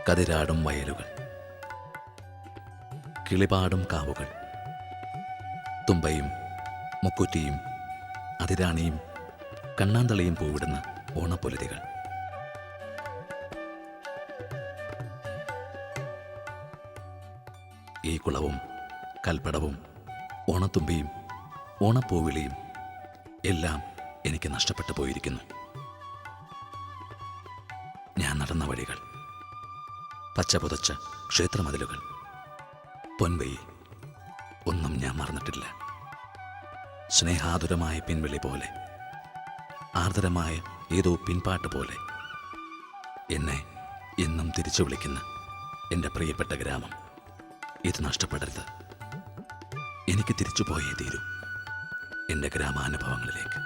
കതിരാടും വയലുകൾ, കിളിപാടും കാവുകൾ, തുമ്പയും മുക്കുറ്റിയും അതിരാണിയും കണ്ണാന്തളിയും പൂവിടുന്ന ഓണപ്പൊലിതികൾ. ഈ കുളവും കൽപ്പടവും ഓണത്തുമ്പിയും ഓണപ്പൂവിളിയും എല്ലാം എനിക്ക് നഷ്ടപ്പെട്ടു പോയിരിക്കുന്നു. ഞാൻ നടന്ന വഴികൾ, പച്ചപുതച്ച ക്ഷേത്രമതിലുകൾ, പൊൻവെയിൽ, ഒന്നും ഞാൻ മറന്നിട്ടില്ല. സ്നേഹാതുരമായ പിൻവിളി പോലെ, ആർദ്രമായ ഏതോ പിൻപാട്ട് പോലെ എന്നെ എന്നും തിരിച്ചു വിളിക്കുന്ന എൻ്റെ പ്രിയപ്പെട്ട ഗ്രാമം. ഇത് നഷ്ടപ്പെടരുത്. എനിക്ക് തിരിച്ചു പോയേ തീരൂ എൻ്റെ ഗ്രാമാനുഭവങ്ങളിലേക്ക്.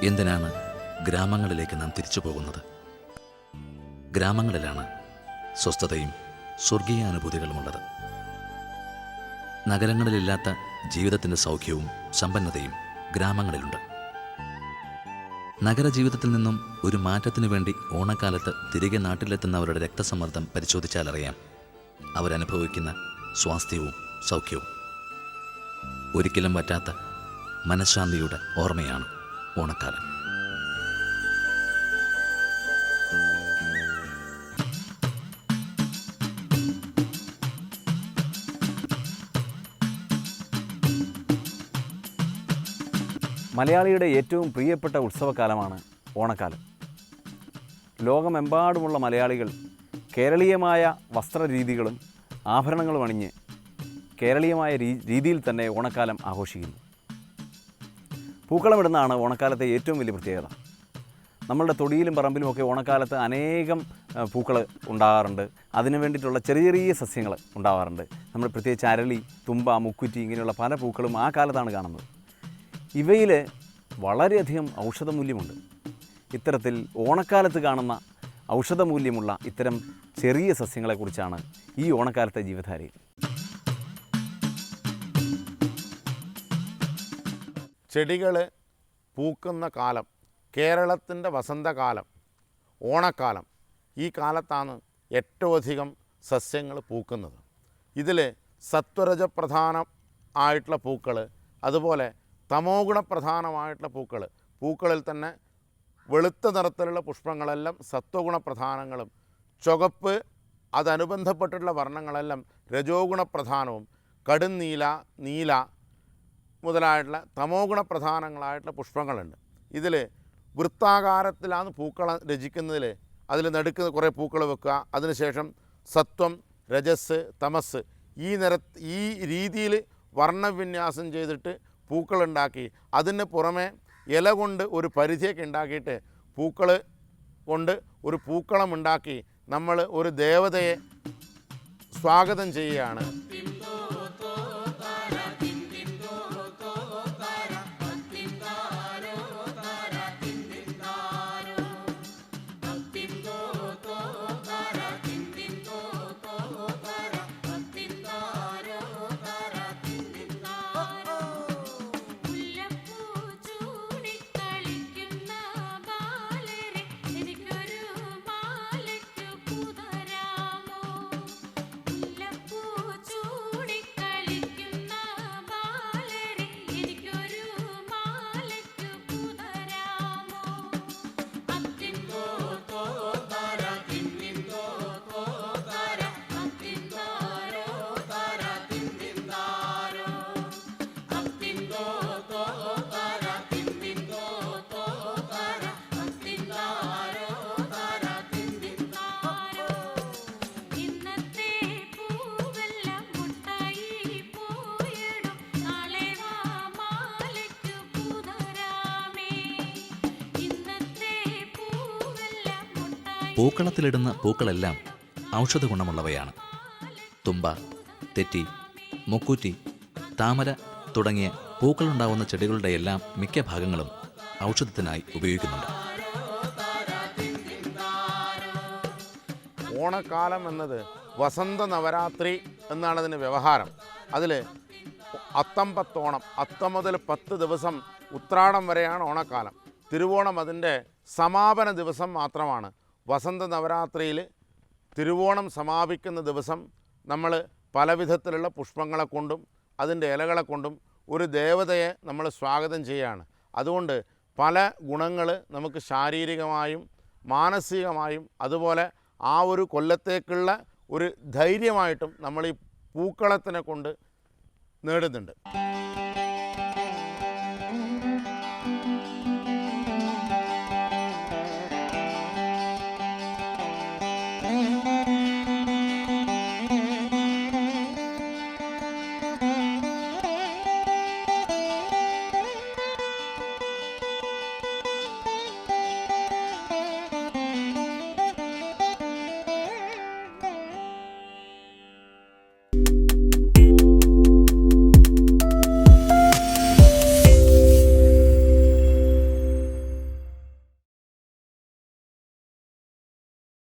എന്തിനാണ് ഗ്രാമങ്ങളിലേക്ക് നാം തിരിച്ചു പോകുന്നത്? ഗ്രാമങ്ങളിലാണ് സ്വസ്ഥതയും സ്വർഗീയ അനുഭൂതികളുമുള്ളത്. നഗരങ്ങളിലില്ലാത്ത ജീവിതത്തിൻ്റെ സൗഖ്യവും സമ്പന്നതയും ഗ്രാമങ്ങളിലുണ്ട്. നഗരജീവിതത്തിൽ നിന്നും ഒരു മാറ്റത്തിനു വേണ്ടി ഓണക്കാലത്ത് തിരികെ നാട്ടിലെത്തുന്നവരുടെ രക്തസമ്മർദ്ദം പരിശോധിച്ചാലറിയാം അവരനുഭവിക്കുന്ന സ്വാസ്ഥ്യവും സൗഖ്യവും. ഒരിക്കലും പറ്റാത്ത മനഃശാന്തിയുടെ ഓർമ്മയാണ് ഓണക്കാലം. മലയാളിയുടെ ഏറ്റവും പ്രിയപ്പെട്ട ഉത്സവകാലമാണ് ഓണക്കാലം. ലോകമെമ്പാടുമുള്ള മലയാളികൾ കേരളീയമായ വസ്ത്രരീതികളും ആഭരണങ്ങളും അണിഞ്ഞ് കേരളീയമായ രീതിയിൽ തന്നെ ഓണക്കാലം ആഘോഷിക്കുന്നു. പൂക്കളമിടുന്നതാണ് ഓണക്കാലത്തെ ഏറ്റവും വലിയ പ്രത്യേകത. നമ്മളുടെ തൊടിയിലും പറമ്പിലുമൊക്കെ ഓണക്കാലത്ത് അനേകം പൂക്കൾ ഉണ്ടാകാറുണ്ട്. അതിനു വേണ്ടിയിട്ടുള്ള ചെറിയ ചെറിയ സസ്യങ്ങൾ ഉണ്ടാകാറുണ്ട്. നമ്മൾ പ്രത്യേകിച്ച് അരളി, തുമ്പ, മുക്കുറ്റി ഇങ്ങനെയുള്ള പല പൂക്കളും ആ കാലത്താണ് കാണുന്നത്. ഇവയിൽ വളരെയധികം ഔഷധമൂല്യമുണ്ട്. ഇത്തരത്തിൽ ഓണക്കാലത്ത് കാണുന്ന ഔഷധമൂല്യമുള്ള ഇത്തരം ചെറിയ സസ്യങ്ങളെക്കുറിച്ചാണ് ഈ ഓണക്കാലത്തെ ജീവധാരയിൽ. ചെടികൾ പൂക്കുന്ന കാലം, കേരളത്തിൻ്റെ വസന്തകാലം, ഓണക്കാലം. ഈ കാലത്താണ് ഏറ്റവും അധികം സസ്യങ്ങൾ പൂക്കുന്നത്. ഇതിൽ സത്വരജപ്രധാനം ആയിട്ടുള്ള പൂക്കൾ, അതുപോലെ തമോ ഗുണപ്രധാനമായിട്ടുള്ള പൂക്കളിൽ തന്നെ വെളുത്ത നിറത്തിലുള്ള പുഷ്പങ്ങളെല്ലാം സത്വഗുണപ്രധാനങ്ങളും, ചുവപ്പ് അതനുബന്ധപ്പെട്ടിട്ടുള്ള വർണ്ണങ്ങളെല്ലാം രജോ ഗുണപ്രധാനവും, കടും നീല, നീല മുതലായിട്ടുള്ള തമോ ഗുണപ്രധാനങ്ങളായിട്ടുള്ള പുഷ്പങ്ങളുണ്ട്. ഇതിൽ വൃത്താകാരത്തിലാണ് പൂക്കൾ രചിക്കുന്നതിൽ അതിൽ നടുക്ക് കുറേ പൂക്കൾ വെക്കുക. അതിനുശേഷം സത്വം, രജസ്, തമസ് ഈ രീതിയിൽ വർണ്ണവിന്യാസം ചെയ്തിട്ട് പൂക്കളുണ്ടാക്കി അതിന് പുറമെ ഇല കൊണ്ട് ഒരു പരിധിയൊക്കെ ഉണ്ടാക്കിയിട്ട് പൂക്കൾ കൊണ്ട് ഒരു പൂക്കളം ഉണ്ടാക്കി നമ്മൾ ഒരു ദേവതയെ സ്വാഗതം ചെയ്യുകയാണ്. ചൂ പൂക്കളത്തിലിടുന്ന പൂക്കളെല്ലാം ഔഷധ ഗുണമുള്ളവയാണ്. തുമ്പ, തെറ്റി, മുക്കൂറ്റി, താമര തുടങ്ങിയ പൂക്കളുണ്ടാവുന്ന ചെടികളുടെയെല്ലാം മിക്ക ഭാഗങ്ങളും ഔഷധത്തിനായി ഉപയോഗിക്കുന്നുണ്ട്. ഓണക്കാലം എന്നത് വസന്ത നവരാത്രി എന്നാണ് അതിന് വ്യവഹാരം. അതിൽ അത്തമ്പത്തോണം, അത്തം മുതൽ 10 ദിവസം ഉത്രാടം വരെയാണ് ഓണക്കാലം. തിരുവോണം അതിൻ്റെ സമാപന ദിവസം മാത്രമാണ്. വസന്ത നവരാത്രിയിൽ തിരുവോണം സമാപിക്കുന്ന ദിവസം നമ്മൾ പല വിധത്തിലുള്ള പുഷ്പങ്ങളെ കൊണ്ടും അതിൻ്റെ ഇലകളെ കൊണ്ടും ഒരു ദേവതയെ നമ്മൾ സ്വാഗതം ചെയ്യുകയാണ്. അതുകൊണ്ട് പല ഗുണങ്ങൾ നമുക്ക് ശാരീരികമായും മാനസികമായും അതുപോലെ ആ ഒരു കൊല്ലത്തേക്കുള്ള ഒരു ധൈര്യമായിട്ടും നമ്മൾ ഈ പൂക്കളത്തിനെ കൊണ്ട് നേടുന്നുണ്ട്.